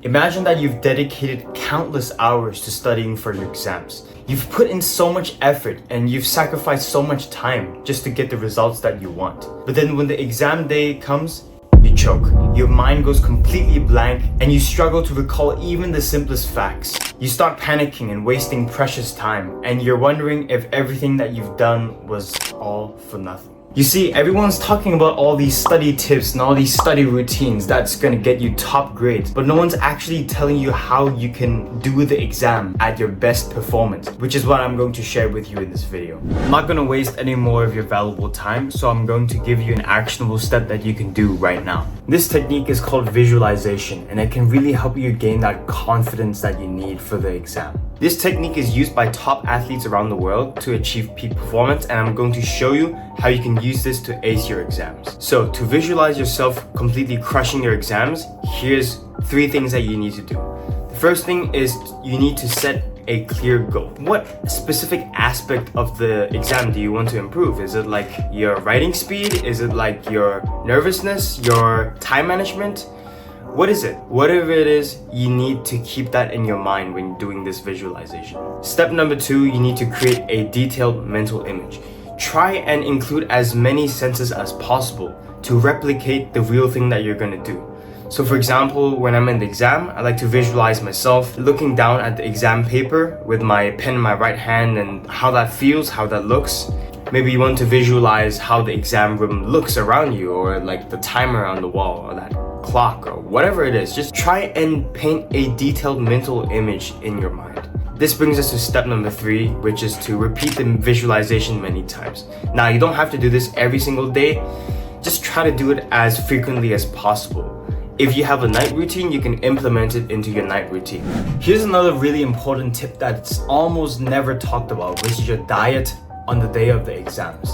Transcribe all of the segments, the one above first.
Imagine that you've dedicated countless hours to studying for your exams. You've put in so much effort and you've sacrificed so much time just to get the results that you want. But then when the exam day comes, you choke. Your mind goes completely blank and you struggle to recall even the simplest facts. You start panicking and wasting precious time, and you're wondering if everything that you've done was all for nothing. You see, everyone's talking about all these study tips and all these study routines that's gonna get you top grades, but no one's actually telling you how you can do the exam at your best performance, which is what I'm going to share with you in this video. I'm not gonna waste any more of your valuable time, so I'm going to give you an actionable step that you can do right now. This technique is called visualization, and it can really help you gain that confidence that you need for the exam. This technique is used by top athletes around the world to achieve peak performance, and I'm going to show you how you can use this to ace your exams. So to visualize yourself completely crushing your exams, here's 3 things that you need to do. The first thing is you need to set a clear goal. What specific aspect of the exam do you want to improve? Is it like your writing speed? Is it like your nervousness, your time management? What is it? Whatever it is, you need to keep that in your mind when doing this visualization. Step number 2, you need to create a detailed mental image. Try and include as many senses as possible to replicate the real thing that you're gonna do. So for example, when I'm in the exam, I like to visualize myself looking down at the exam paper with my pen in my right hand and how that feels, how that looks. Maybe you want to visualize how the exam room looks around you, or like the timer on the wall, or that clock, or whatever it is. Just try and paint a detailed mental image in your mind. This brings us to step number 3, which is to repeat the visualization many times. Now, you don't have to do this every single day. Just try to do it as frequently as possible. If you have a night routine, you can implement it into your night routine. Here's another really important tip that's almost never talked about, which is your diet on the day of the exams.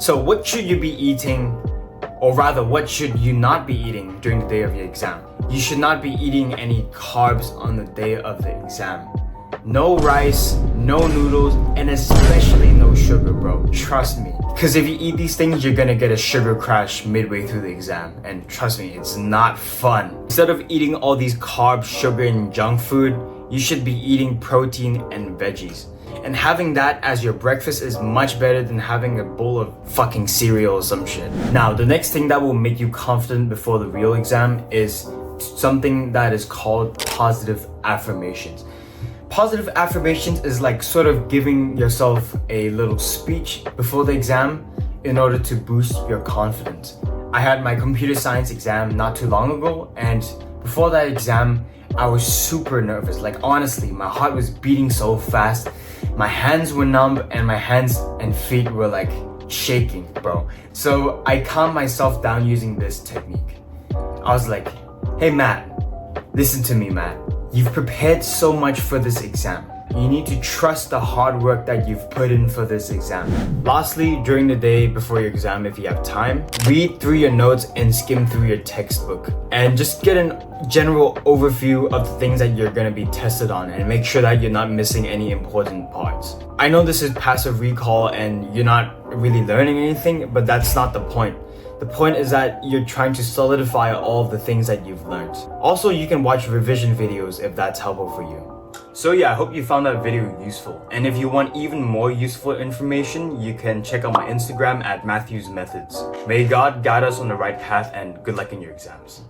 So what should you be eating, or rather what should you not be eating during the day of your exam? You should not be eating any carbs on the day of the exam. No rice, no noodles, and especially no sugar, bro. Trust me. Because if you eat these things, you're gonna get a sugar crash midway through the exam. And trust me, it's not fun. Instead of eating all these carbs, sugar, and junk food, you should be eating protein and veggies. And having that as your breakfast is much better than having a bowl of fucking cereal or some shit. Now, the next thing that will make you confident before the real exam is something that is called positive affirmations. Positive affirmations is like sort of giving yourself a little speech before the exam in order to boost your confidence. I had my computer science exam not too long ago, and before that exam, I was super nervous. Like honestly, my heart was beating so fast. My hands were numb and my hands and feet were like shaking, bro. So I calmed myself down using this technique. I was like, hey Matt, listen to me, Matt. You've prepared so much for this exam. You need to trust the hard work that you've put in for this exam. Lastly, during the day before your exam, if you have time, read through your notes and skim through your textbook and just get a general overview of the things that you're gonna be tested on, and make sure that you're not missing any important parts. I know this is passive recall and you're not really learning anything, but that's not the point. The point is that you're trying to solidify all of the things that you've learned. Also, you can watch revision videos if that's helpful for you. So yeah, I hope you found that video useful. And if you want even more useful information, you can check out my Instagram at Matthew's Methods. May God guide us on the right path, and good luck in your exams.